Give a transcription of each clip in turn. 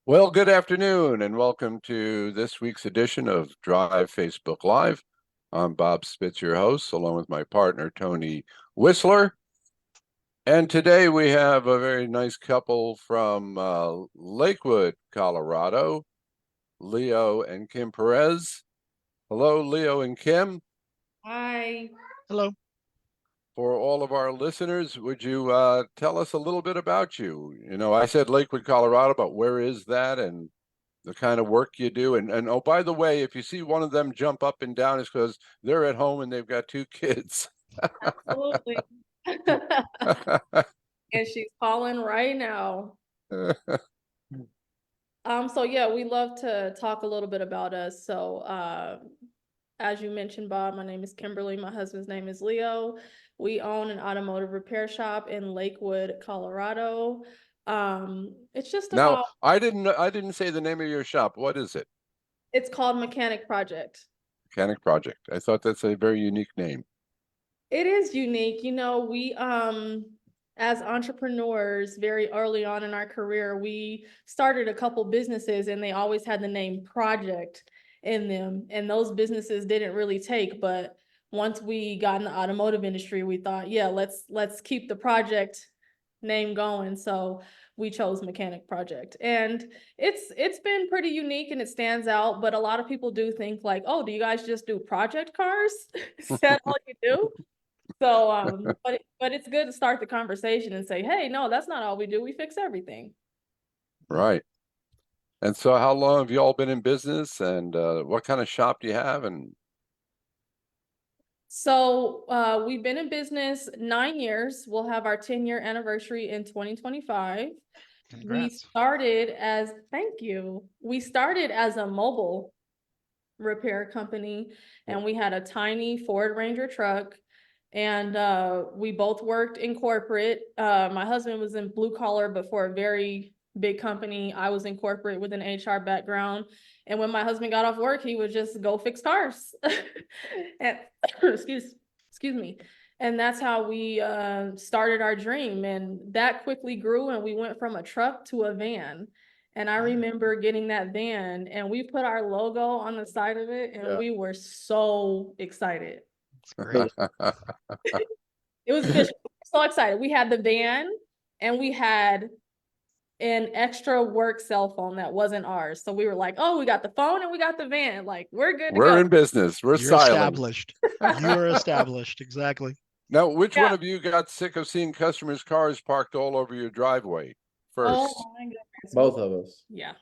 Well, good afternoon and welcome to this week's edition of Drive Facebook Live. I'm Bob Spitz, your host, along with my partner, Tony Whistler. And today we have a very nice couple from Lakewood, Colorado, Leo and Kim Perez. Hello, Leo and Kim. Hi. Hello. For all of our listeners, would you tell us a little bit about you? You know, I said Lakewood, Colorado, but where is that and the kind of work you do? And oh, by the way, if you see one of them jump up and down, it's because they're at home and they've got two kids. Absolutely. And she's calling right now. So yeah, we love to talk a little bit about us. So as you mentioned, Bob, my name is Kimberly. My husband's name is Leo. We own an automotive repair shop in Lakewood, Colorado. It's just Now, about, I didn't say the name of your shop. What is it? it's called Mechanic Project. Mechanic Project. I thought that's a very unique name. It is unique. We as entrepreneurs, very early on in our career, we started a couple businesses and they always had the name Project in them. And those businesses didn't really take, but once we got in the automotive industry, we thought, yeah, let's keep the project name going. So we chose Mechanic Project. And it's been pretty unique and it stands out, but a lot of people do think like, oh, do you guys just do project cars? Is that all you do? So, but it's good to start the conversation and say, hey, no, that's not all we do. We fix everything. Right. And so how long have you all been in business and what kind of shop do you have? And So, we've been in business 9 years. We'll have our 10-year anniversary in 2025. Congrats. Thank you. We started as a mobile repair company and we had a tiny Ford Ranger truck. And we both worked in corporate. My husband was in blue collar, but for a very big company. I was in corporate with an HR background. And when my husband got off work, he would just go fix cars. And excuse me. And that's how we started our dream. And that quickly grew and we went from a truck to a van. And I remember getting that van and we put our logo on the side of it and we were so excited. It's great. It was official. So excited. We had the van and we had an extra work cell phone that wasn't ours. So we were like, oh, we got the phone and we got the van. Like, we're good to we're go. in business. We're You're silent. established. You are established. Exactly. Now, which Yeah. one of you got sick of seeing customers' cars parked all over your driveway first? Oh my goodness. Both of us. Yeah.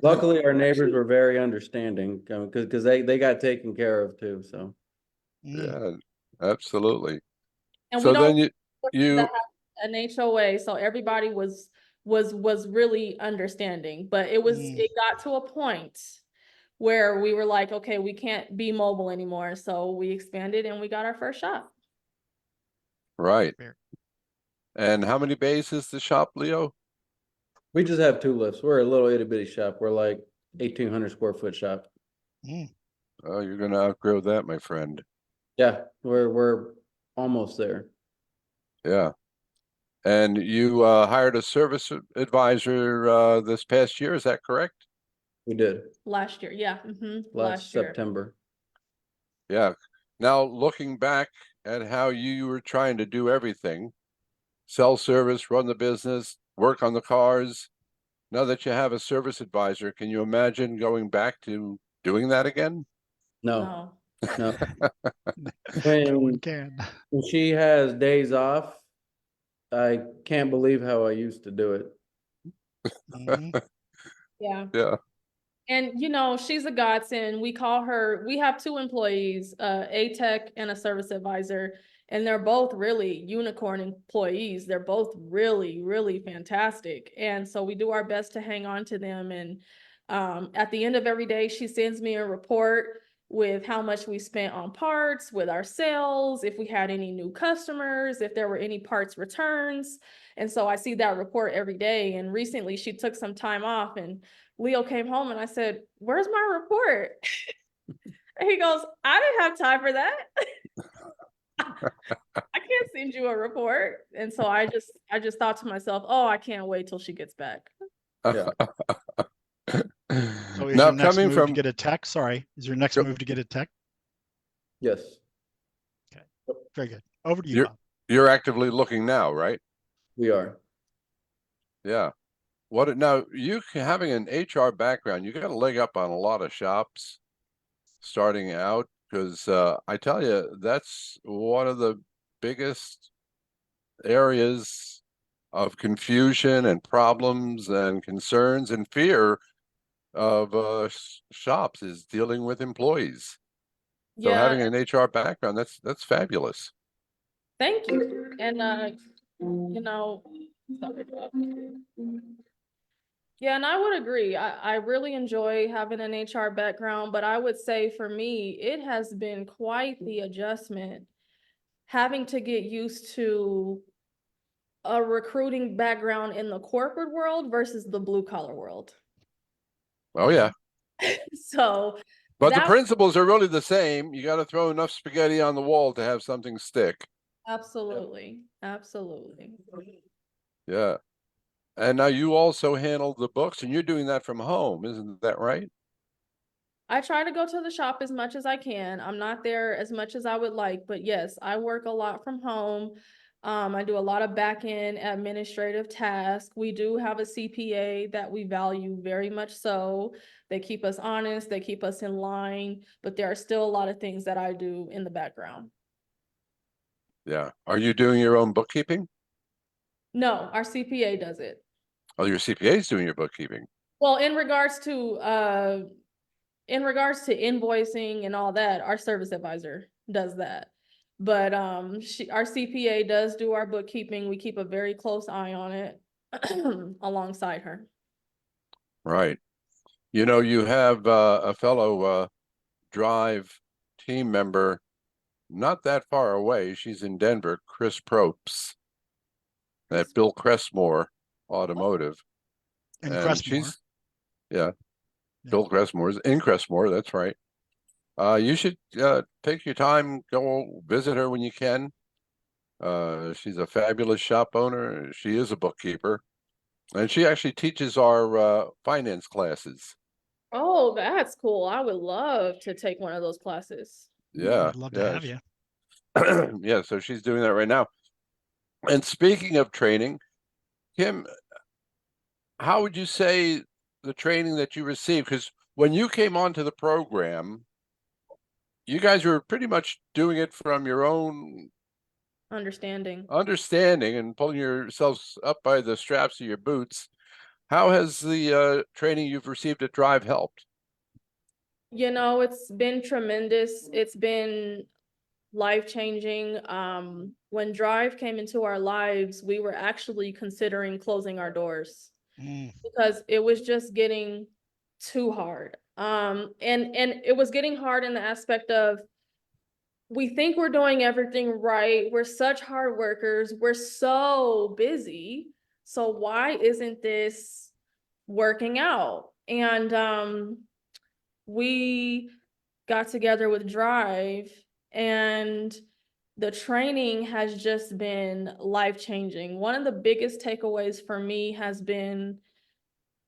Luckily, our neighbors were very understanding because they got taken care of too. So Yeah, absolutely. And So we then don't you have an HOA, so everybody was really understanding. But it got to a point where we were like, okay, we can't be mobile anymore. So we expanded and we got our first shop. right. Fair. And how many bays is the shop, Leo? we just have two lifts. We're a little itty bitty shop. We're like 1,800 square foot shop. Oh, you're gonna outgrow that, my friend. Yeah, we're almost there. Yeah. And you hired a service advisor this past year, is that correct? We did Last year, yeah. last year. September. Yeah. Now looking back at how you were trying to do everything, sell service, run the business, work on the cars. Now that you have a service advisor, can you imagine going back to doing that again? No, No. no. No one can. When she has days off, I can't believe how I used to do it. Yeah. Yeah. And she's a godsend. We have two employees, a tech and a service advisor, and they're both really unicorn employees. They're both really, really fantastic. And so we do our best to hang on to them. And at the end of every day, she sends me a report with how much we spent on parts, with our sales, if we had any new customers, if there were any parts returns. And so I see that report every day. And recently she took some time off and Leo came home and I said, where's my report? And he goes, I didn't have time for that. I can't send you a report. And so I just thought to myself, oh, I can't wait till she gets back. Yeah. So is Now your next coming move from to get a tech? Sorry, is your next Yep. move to get a tech? Yes. Very good. Over to you, you're Bob. you're actively looking now, right? We are. Yeah. Now you having an HR background, you got a leg up on a lot of shops starting out because I tell you, that's one of the biggest areas of confusion and problems and concerns and fear of shops is dealing with employees. So Yeah, having an HR background, that's fabulous. thank you. And you know, sorry, Bob. Yeah, and I would agree. I really enjoy having an HR background, but I would say for me, it has been quite the adjustment having to get used to a recruiting background in the corporate world versus the blue collar world. Oh yeah. So But the that principles are really the same. You got to throw enough spaghetti on the wall to have something stick. absolutely, absolutely. Yeah. And now you also handle the books and you're doing that from home, isn't that right? I try to go to the shop as much as I can. I'm not there as much as I would like, but yes, I work a lot from home. I do a lot of back-end administrative tasks. We do have a CPA that we value very much so. They keep us honest, they keep us in line, but there are still a lot of things that I do in the background. Yeah. Are you doing your own bookkeeping? No, our CPA does it. Oh, your CPA is doing your bookkeeping. Well, in regards to invoicing and all that, our service advisor does that. But our CPA does do our bookkeeping. We keep a very close eye on it alongside her. Right. You know, you have a fellow Drive team member not that far away. She's in Denver, Chris Propes at Bill Cressmore Automotive. And And Crestmore. yeah, Yeah. Bill Cressmore's in Cressmore. That's right. You should take your time, go visit her when you can. She's a fabulous shop owner. She is a bookkeeper, and she actually teaches our finance classes. Oh, that's cool. I would love to take one of those classes. Yeah, We'd love to yeah, have you. yeah. So she's doing that right now. And speaking of training, Kim, how would you say the training that you received? Because when you came onto the program, you guys were pretty much doing it from your own Understanding. understanding and pulling yourselves up by the straps of your boots. How has the training you've received at Drive helped? You know, it's been tremendous. It's been life-changing. When Drive came into our lives, we were actually considering closing our doors because it was just getting too hard. And it was getting hard in the aspect of we think we're doing everything right. We're such hard workers. We're so busy. So why isn't this working out? And we got together with Drive, and the training has just been life-changing. One of the biggest takeaways for me has been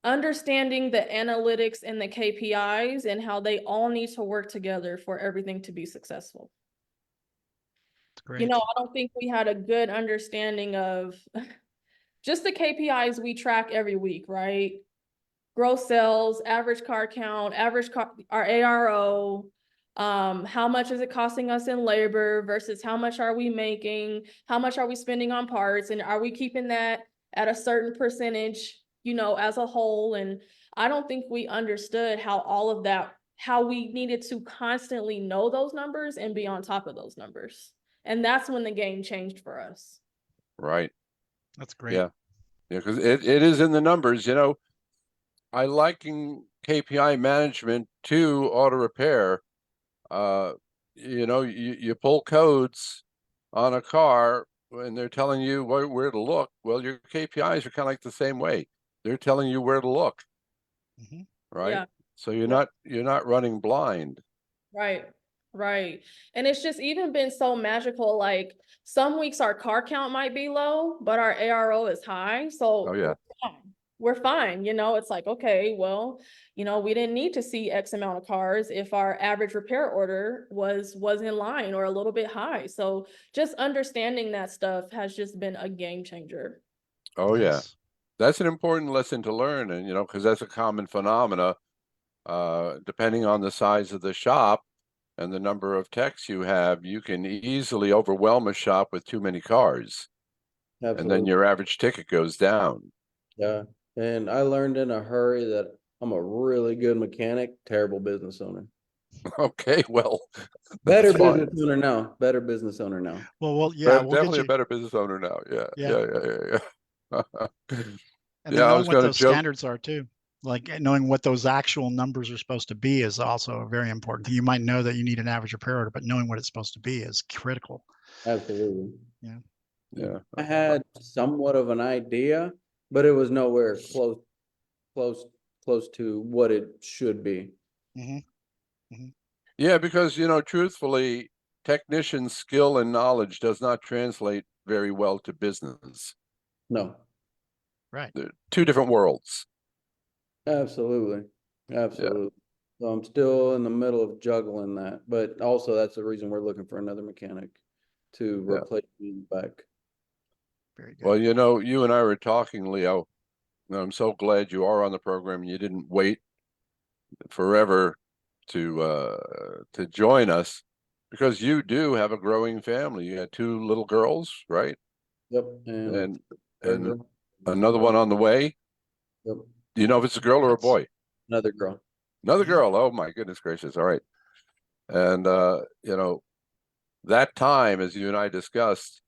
understanding the analytics and the KPIs and how they all need to work together for everything to be successful. Great. You know, I don't think we had a good understanding of just the KPIs we track every week, right? Gross sales, average car count, our ARO, how much is it costing us in labor versus how much are we making, how much are we spending on parts, and are we keeping that at a certain percentage, you know, as a whole? And I don't think we understood how all of that, how we needed to constantly know those numbers and be on top of those numbers. And that's when the game changed for us. Right. That's great. Yeah. Yeah, because it is in the numbers, you know. I liken KPI management to auto repair. You know, you pull codes on a car and they're telling you where to look. Well, your KPIs are kind of like the same way. They're telling you where to look, right? Yeah. So you're not running blind. Right. Right. And it's just even been so magical. Like some weeks our car count might be low, but our ARO is high. So Oh yeah. we're fine, you know, it's like, okay, well, you know, we didn't need to see X amount of cars if our average repair order was in line or a little bit high. So just understanding that stuff has just been a game changer. Oh, yeah. Nice. That's an important lesson to learn, and because that's a common phenomena. Depending on the size of the shop and the number of techs you have, you can easily overwhelm a shop with too many cars, and then Absolutely. your average ticket goes down. Yeah, and I learned in a hurry that I'm a really good mechanic, terrible business owner. Okay, well, Better that's fine. business owner now. Better business owner now. Yeah, we'll get Definitely a you. better business owner now. Yeah, Yeah. yeah. And Yeah, then I knowing was what gonna those joke. standards are too. Like knowing what those actual numbers are supposed to be is also a very important thing. You might know that you need an average repair order, but knowing what it's supposed to be is critical. Absolutely. Yeah. I had somewhat of an idea, but it was nowhere close to what it should be. Hmm. Yeah, because truthfully, technician skill and knowledge does not translate very well to business. No, Right. They're two different worlds. absolutely. Absolutely. So I'm still in the middle of juggling that, but also that's the reason we're looking for another mechanic to Yeah. replace me in the back. Very good. Well, you and I were talking, Leo. And I'm so glad you are on the program. You didn't wait forever to join us, because you do have a growing family. You got two little girls, right? Yep, and And third and girl. another one on the way. Yep, Do you know if it's a girl or a That's- boy? another girl. Another Mhm. girl. Oh my goodness gracious. All right. And that time, as you and I discussed,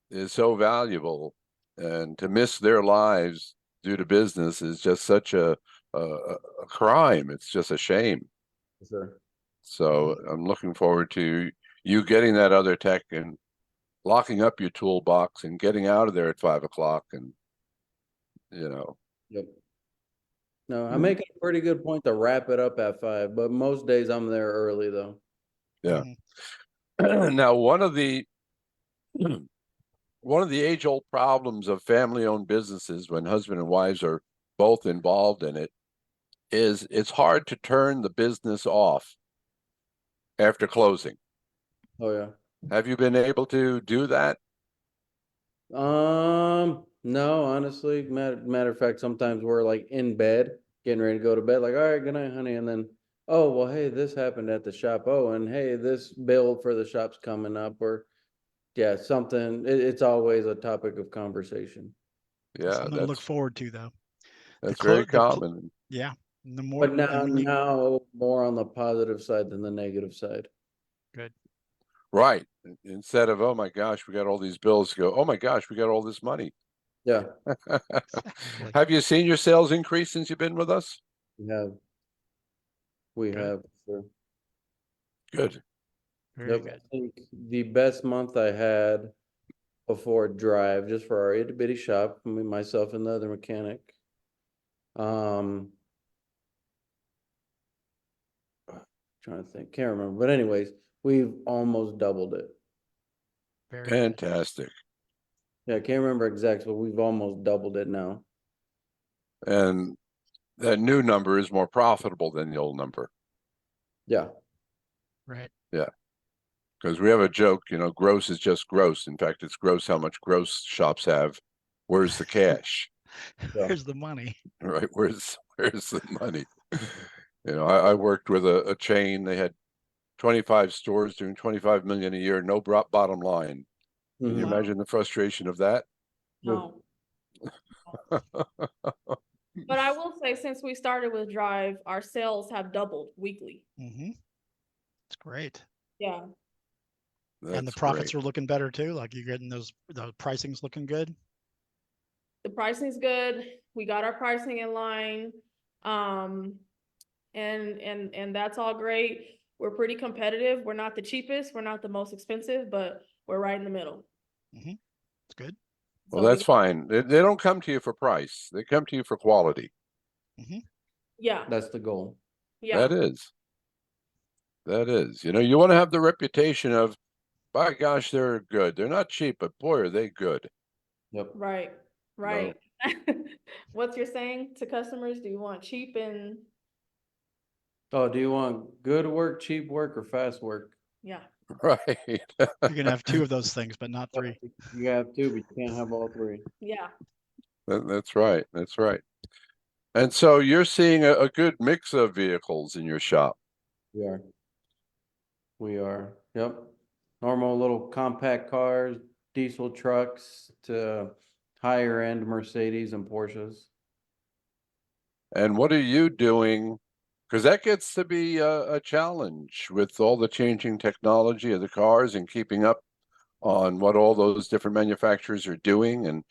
is so valuable. And to miss their lives due to business is just such a crime. It's just a shame. Sure. So I'm looking forward to you getting that other tech and locking up your toolbox and getting out of there at 5 o'clock. And Yep. No, I Mm. make it a pretty good point to wrap it up at 5, but most days I'm there early though. yeah. Mhm. Now, one of the age-old problems of family-owned businesses, when husband and wives are both involved in it, is it's hard to turn the business off after closing. Oh yeah. Have you been able to do that? No, honestly, matter of fact, sometimes we're like in bed, getting ready to go to bed, like, all right, good night, honey. And then, oh, well, hey, this happened at the shop. Oh, and hey, this bill for the shop's coming up, or yeah, something. It's always a topic of conversation. Yeah, Something to look forward to though. that's very common. Yeah. The more, But now, and when you, now more on the positive side than the negative side. good. Right. Instead of, oh my gosh, we got all these bills, go, oh my gosh, we got all this money. Yeah, Exactly. Have you seen your sales increase since you've been with us? we have. We Good. have. Sure. Good. Very Yep, good. I think the best month I had before drive, just for our itty bitty shop, me, myself and the other mechanic. Trying to think, can't remember, but anyways, we've almost doubled it. Very good. Fantastic. Yeah, I can't remember exact, but we've almost doubled it now. And that new number is more profitable than the old number. Yeah, Right. Yeah. Because we have a joke, gross is just gross. In fact, it's gross how much gross shops have. Where's the cash? Yeah. Here's the money. Right? Where's the money? I worked with a chain. They had 25 stores doing 25 million a year, no bottom line. Can you Mhm. Wow. imagine the frustration of that? No. But I will say, since we started with Drive, our sales have doubled weekly. Mm-hmm. It's great. Yeah. And the That's profits great. are looking better too. Like you're getting the pricing's looking good. The pricing's good. We got our pricing in line. And that's all great. We're pretty competitive. We're not the cheapest. We're not the most expensive, but we're right in the middle. Mm-hmm. It's good. Well, So that's fine. They don't come to you for price. They come to you for quality. Mm-hmm. yeah, That's the goal. yeah, That is. That is. You want to have the reputation of, by gosh, they're good. They're not cheap, but boy, are they good. Yep. right, No. right. What's your saying to customers? Do you want cheap and, Oh, do you want good work, cheap work, or fast work? yeah, Right. You're gonna have two of those things, but not three. You have two, but you can't have all three. yeah. That's right. That's right. And so you're seeing a good mix of vehicles in your shop. We are. We are, yep. Normal little compact cars, diesel trucks to higher end Mercedes and Porsches. And what are you doing? Because that gets to be a challenge with all the changing technology of the cars and keeping up on what all those different manufacturers are doing and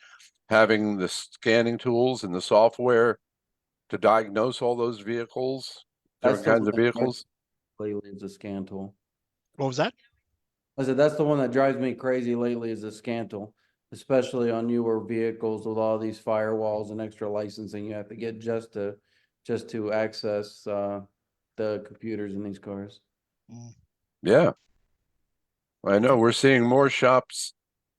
having the scanning tools and the software to diagnose all those vehicles, different That's the kinds one of that drives vehicles. me lately is the scan tool. What was that? I said, that's the one that drives me crazy lately is the scan tool, especially on newer vehicles with all these firewalls and extra licensing you have to get just to access the computers in these cars. Mm. Yeah. I know we're seeing more shops,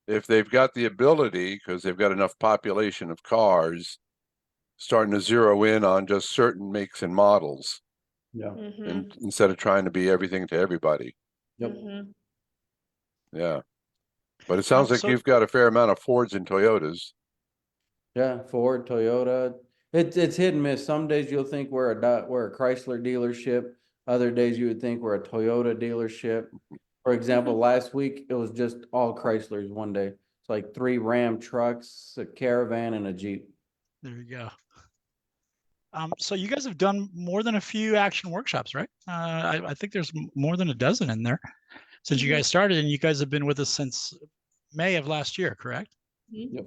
if they've got the ability, because they've got enough population of cars, starting to zero in on just certain makes and models, Yeah. Mm-hmm, and instead of trying to be everything to everybody. Yep. mm-hmm. Yeah. But it sounds like So you've got a fair amount of Fords and Toyotas. Yeah, Ford, Toyota. It's hit and miss. Some days you'll think we're a Chrysler dealership. Other days you would think we're a Toyota dealership. For example, last week it was just all Chryslers one day. It's like 3 Ram trucks, a Caravan, and a Jeep. there you go. So you guys have done more than a few action workshops, right? I think there's more than a dozen in there since you Mhm. guys started, and you guys have been with us since May of last year, correct? Yep.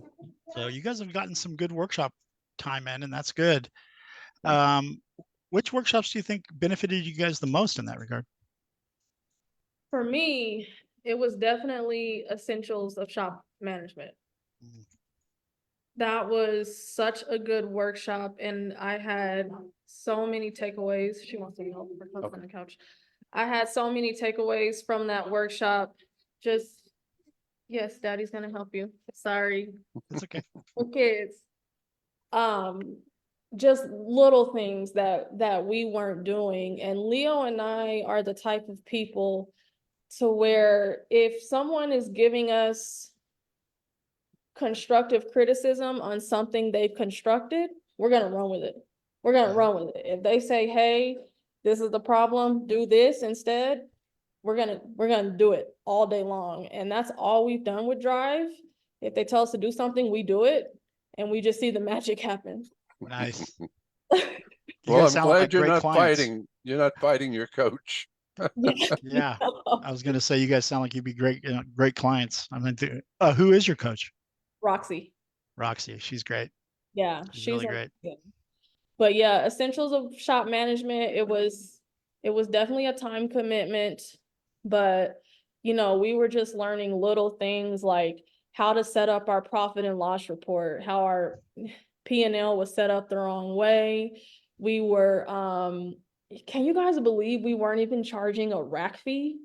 So you guys have gotten some good workshop time in, and that's good. Which workshops do you think benefited you guys the most in that regard? For me, it was definitely essentials of shop management. Mm. That was such a good workshop and I had so many takeaways. She wants to get over on the couch. I had so many takeaways from that workshop. Just, yes, Daddy's gonna help you. Sorry. It's okay. For kids. Just little things that we weren't doing. And Leo and I are the type of people to where if someone is giving us constructive criticism on something they've constructed, we're gonna run with it. We're gonna run with it. If they say, hey, this is the problem, do this instead, we're gonna do it all day long. And that's all we've done with Drive. If they tell us to do something, we do it, and we just see the magic happen. Nice. You Well, guys I'm sound like glad you're great not clients. fighting. You're not fighting your coach. Yeah, I was gonna say you guys sound like you'd be great, great clients. I mean, who is your coach? Roxy. Roxy. She's great. Yeah, She's really she's great. amazing. But yeah, essentials of shop management, it was definitely a time commitment, but you know, we were just learning little things like how to set up our profit and loss report, how our P&L was set up the wrong way. We were, can you guys believe we weren't even charging a rack fee?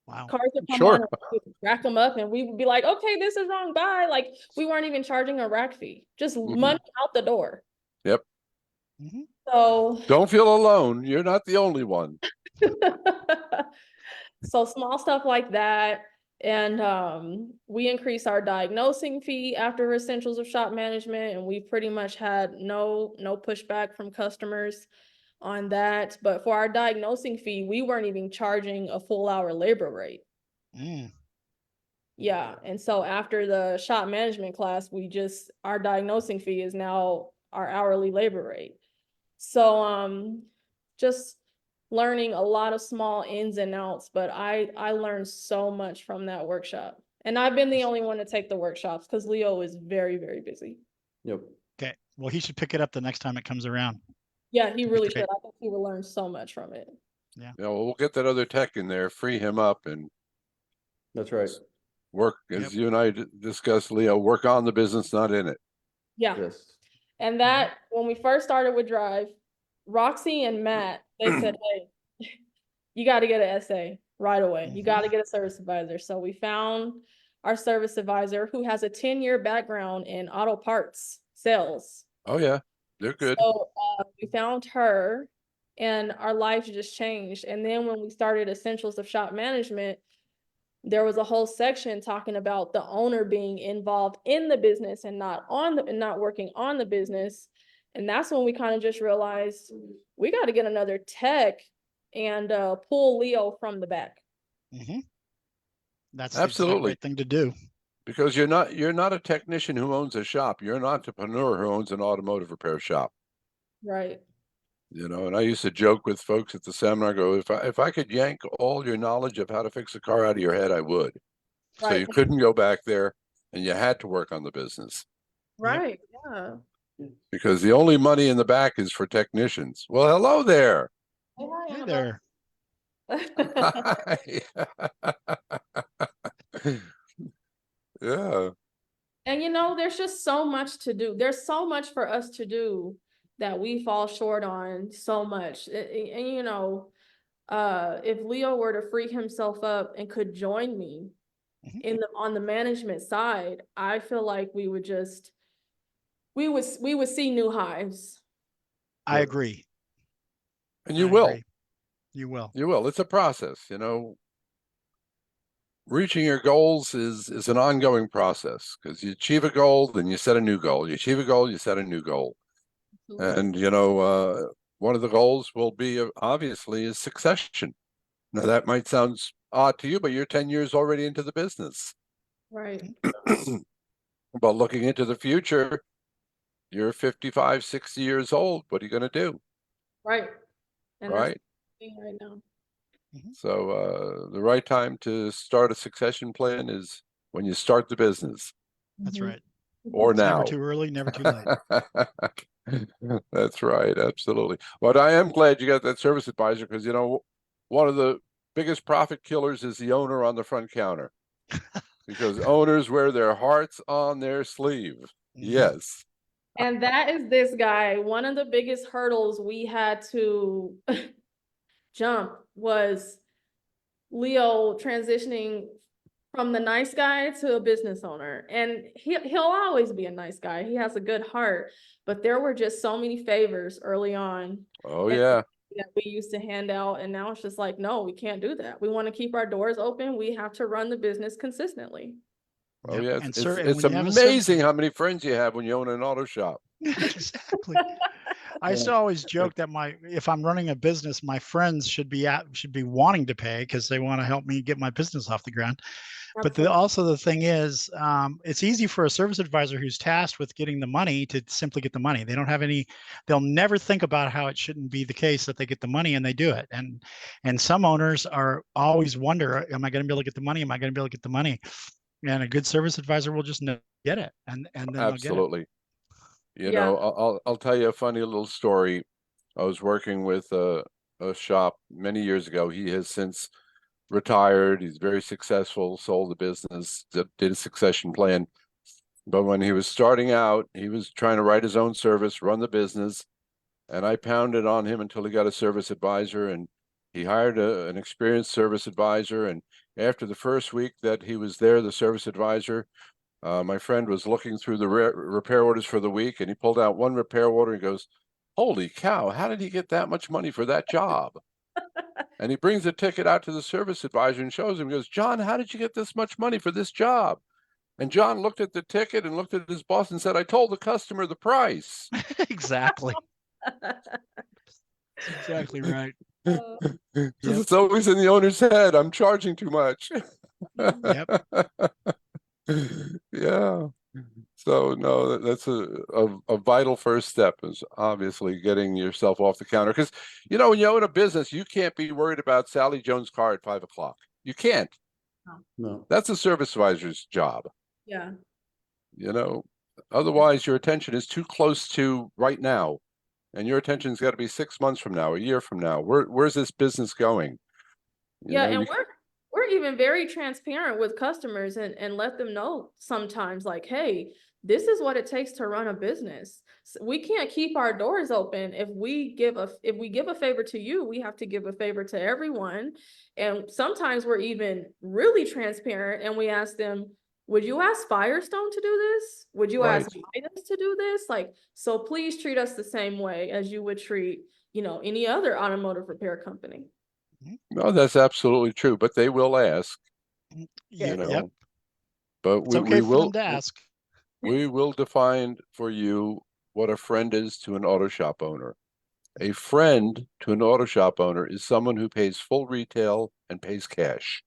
Wow. Cars would come Sure. on, and we would rack them up and we would be like, okay, this is wrong, bye. Like, we weren't even charging a rack fee, just money out the door. Yep. Mm-hmm. So Don't feel alone. You're not the only one. so small stuff like that. And we increased our diagnosing fee after essentials of shop management, and we pretty much had no pushback from customers on that. But for our diagnosing fee, we weren't even charging a full hour labor rate. Mm. Yeah, and so after the shop management class, our diagnosing fee is now our hourly labor rate. So just learning a lot of small ins and outs, but I learned so much from that workshop. And I've been the only one to take the workshops because Leo is very, very busy. Yep. Okay. Well, he should pick it up the next time it comes around. Yeah, he really great. should. I think he will learn so much from it. Yeah, well, we'll get that other tech in there, free him up, and That's right. work, as you and I discussed, Leo, work on the business, not in it. Yeah. Yes. And that, when we first started with Drive, Roxy and Matt, they said, hey, you got to get an SA right away. You got to get a service advisor. So we found our service advisor who has a 10-year background in auto parts. sales. Oh, yeah, they're good. So we found her and our lives just changed. And then when we started Essentials of Shop Management, there was a whole section talking about the owner being involved in the business and not working on the business. And that's when we kind of just realized we got to get another tech and pull Leo from the back. Mhm. That's the exact Absolutely. right thing to do. Because you're not a technician who owns a shop. You're an entrepreneur who owns an automotive repair shop. Right. You know, and I used to joke with folks at the seminar, I go, if I could yank all your knowledge of how to fix a car out of your head, I would. So Right. you couldn't go back there and you had to work on the business Right. Yeah. because the only money in the back is for technicians. Well, hello there. Hey there. Yeah. And you know, there's just so much to do. There's so much for us to do that we fall short on so much. And you know, if Leo were to free himself up and could join me Mhm. on the management side, I feel like we would see new highs. I Yeah. agree. And you I will. agree. You will. You will. It's a process, you know. Reaching your goals is an ongoing process because you achieve a goal, then you set a new goal. You achieve a goal, you set a new goal. And, you know, one of the goals will be obviously is succession. Now, that might sound odd to you, but you're 10 years already into the business. Right. But looking into the future, you're 55, 60 years old. What are you going to do? Right. And Right. that's the thing right now. So the right time to start a succession plan is when you start the business That's Mhm. right. or It's now. never too early, never too late. That's right. Absolutely. But I am glad you got that service advisor because, you know, one of the biggest profit killers is the owner on the front counter because owners wear their hearts on their sleeve. Mhm. Yes. And that is this guy. One of the biggest hurdles we had to jump was Leo transitioning from the nice guy to a business owner. And he'll always be a nice guy. He has a good heart, but there were just so many favors early on Oh, yeah. that we used to hand out. And now it's just like, no, we can't do that. We want to keep our doors open. We have to run the business consistently. Oh, Yep. yeah. And It's when you have a amazing how many friends you have when you own an auto shop. Exactly. I used to always joke that if I'm running a business, my friends should be wanting to pay because they want to help me get my business off the ground. But also the thing is, it's easy for a service advisor who's tasked with getting the money to simply get the money. They don't have they'll never think about how it shouldn't be the case that they get the money and they do it. And some owners are always wonder, am I going to be able to get the money? Am I going to be able to get the money? And a good service advisor will just get it, and then they'll get it. Absolutely. You Yeah. know, I'll tell you a funny little story. I was working with a shop many years ago. He has since retired. He's very successful, sold the business, did a succession plan. But when he was starting out, he was trying to write his own service, run the business. And I pounded on him until he got a service advisor, and he hired an experienced service advisor. And after the first week that he was there, the service advisor, my friend was looking through the repair orders for the week, and he pulled out one repair order and goes, "Holy cow, how did he get that much money for that job?" And he brings the ticket out to the service advisor and shows him, goes, "John, how did you get this much money for this job?" And John looked at the ticket and looked at his boss and said, "I told the customer the price." Exactly. That's exactly right. Because it's always in the owner's head, I'm charging too much. Yep. Yeah. So no, that's a vital first step is obviously getting yourself off the counter. Because, you know, when you own a business, you can't be worried about Sally Jones' car at 5 o'clock. You can't. No. That's a service advisor's job. Yeah. You know, otherwise your attention is too close to right now. And your attention's got to be 6 months from now, a year from now. Where's this business going? You Yeah, know, and we're even very transparent with customers and let them know sometimes like, hey, this is what it takes to run a business. We can't keep our doors open. If we give a favor to you, we have to give a favor to everyone. And sometimes we're even really transparent and we ask them, would you ask Firestone to do this? Would you ask Right. Midas to do this? Like, so please treat us the same way as you would treat, any other automotive repair company. No, that's absolutely true, but they will ask, you Yep. know, but It's okay for them to ask. we will define for you what a friend is to an auto shop owner. A friend to an auto shop owner is someone who pays full retail and pays cash.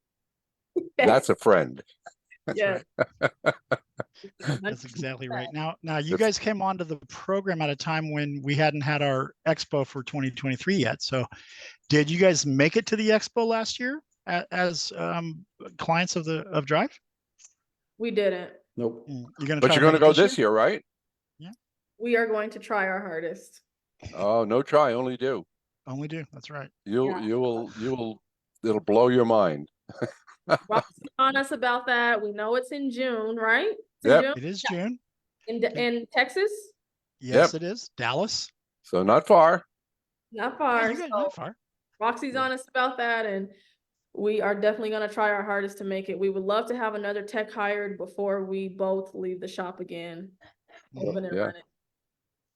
That's a friend. That's Yes. right. That's exactly right. Now you That's- guys came onto the program at a time when we hadn't had our expo for 2023 yet. So did you guys make it to the expo last year as clients of Drive? We didn't. Nope. You're going to But try you're to going to make go it this year, right? We are going to try our hardest. Oh, no try, only do. Only do. That's right. Yeah. You will, it'll blow your mind. Roxy's on us about that. We know it's in June, right? It's in Yep. June? It is June. In Texas? Yes, it is. Dallas. So not far. Not Yeah, far. you guys So not far. Roxy's Yeah. on us about that, and we are definitely going to try our hardest to make it. We would love to have another tech hired before we both leave the shop again. Open and Yeah. running.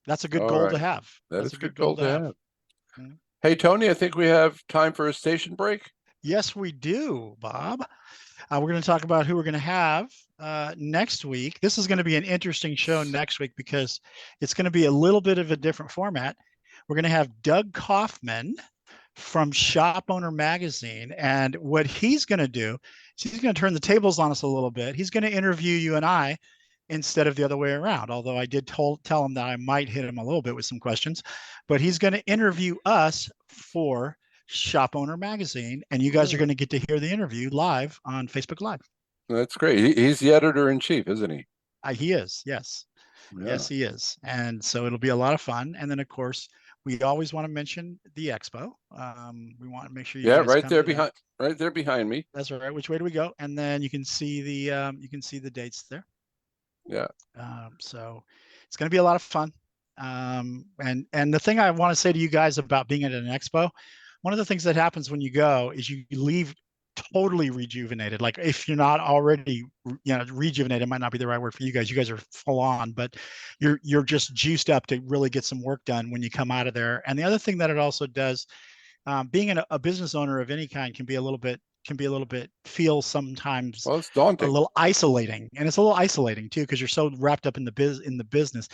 That's a good All goal to right. have. That That's is a good goal to have. Mhm. Hey, Tony, I think we have time for a station break. Yes, we do, Bob. We're going to talk about who we're going to have next week. This is going to be an interesting show next week because it's going to be a little bit of a different format. We're going to have Doug Kaufman from Shop Owner Magazine. And what he's going to do is he's going to turn the tables on us a little bit. He's going to interview you and I instead of the other way around. Although I did tell him that I might hit him a little bit with some questions, but he's going to interview us for Shop Owner Magazine, and you guys are going to get to hear the interview live on Facebook Live. That's great. He's the editor in chief, isn't he? He is, yes. Yeah. Yes, he is. And so it'll be a lot of fun. And then, of course, we always want to mention the expo. We want to make sure you Yeah, guys right come there to that. behind, right there behind me. That's right. Which way do we go? And then you can see the dates there. Yeah. So it's going to be a lot of fun. And the thing I want to say to you guys about being at an expo, one of the things that happens when you go is you leave totally rejuvenated. Like if you're not already, rejuvenated might not be the right word for you guys. You guys are full on, but you're just juiced up to really get some work done when you come out of there. And the other thing that it also does, being a business owner of any kind can be a little bit feel sometimes Well, it's a daunting. little isolating, and it's a little isolating too because you're so wrapped up in the business.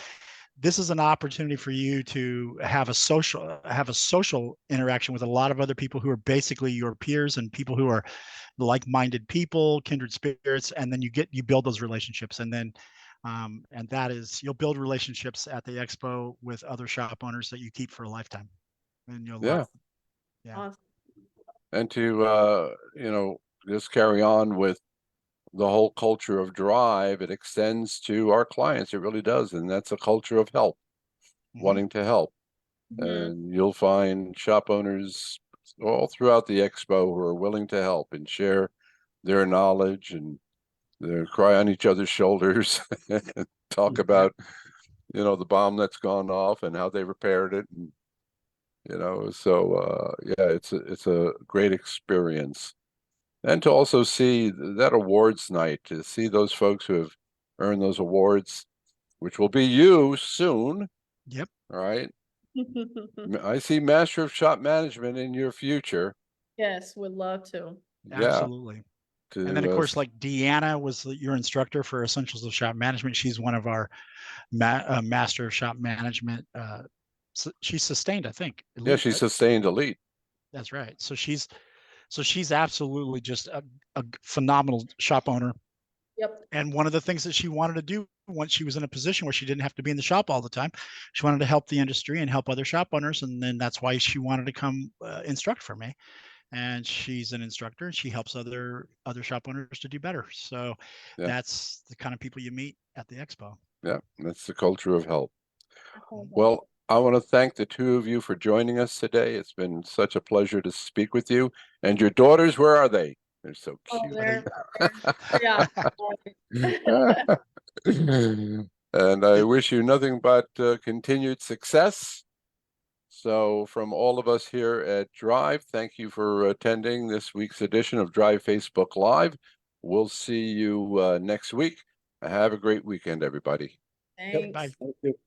This is an opportunity for you to have a social interaction with a lot of other people who are basically your peers and people who are like-minded people, kindred spirits, and then you build those relationships, and then and that is, you'll build relationships at the expo with other shop owners that you keep for a lifetime, and you'll Yeah. love. Yeah. Awesome. And to, just carry on with the whole culture of Drive, it extends to our clients. It really does. And that's a culture of help, Mhm. wanting to help. Mhm. And you'll find shop owners all throughout the expo who are willing to help and share their knowledge, and they cry on each other's shoulders and talk about, the bomb that's gone off and how they repaired it. And, so yeah, it's a great experience. And to also see that awards night, to see those folks who have earned those awards, which will be you soon. Yep. All right. I see Master of Shop Management in your future. Yes, would love to. Yeah. Absolutely. And then, of course, like Deanna was your instructor for Essentials of Shop Management. She's one of our Master of Shop Management. She's sustained, I think. Yeah, Elite, she's right? sustained elite. That's right. So she's absolutely just a phenomenal shop owner. Yep. And one of the things that she wanted to do once she was in a position where she didn't have to be in the shop all the time, she wanted to help the industry and help other shop owners. And then that's why she wanted to come instruct for me. And she's an instructor, and she helps other shop owners to do better. So Yeah. that's the kind of people you meet at the expo. Yeah, that's the culture of help. Well, I want to thank the two of you for joining us today. It's been such a pleasure to speak with you. And your daughters, where are they? They're so Oh, cute. yeah. And I wish you nothing but continued success. So from all of us here at Drive, thank you for attending this week's edition of Drive Facebook Live. we'll see you next week. Have a great weekend, everybody. Yep, bye. Thanks. Thank you.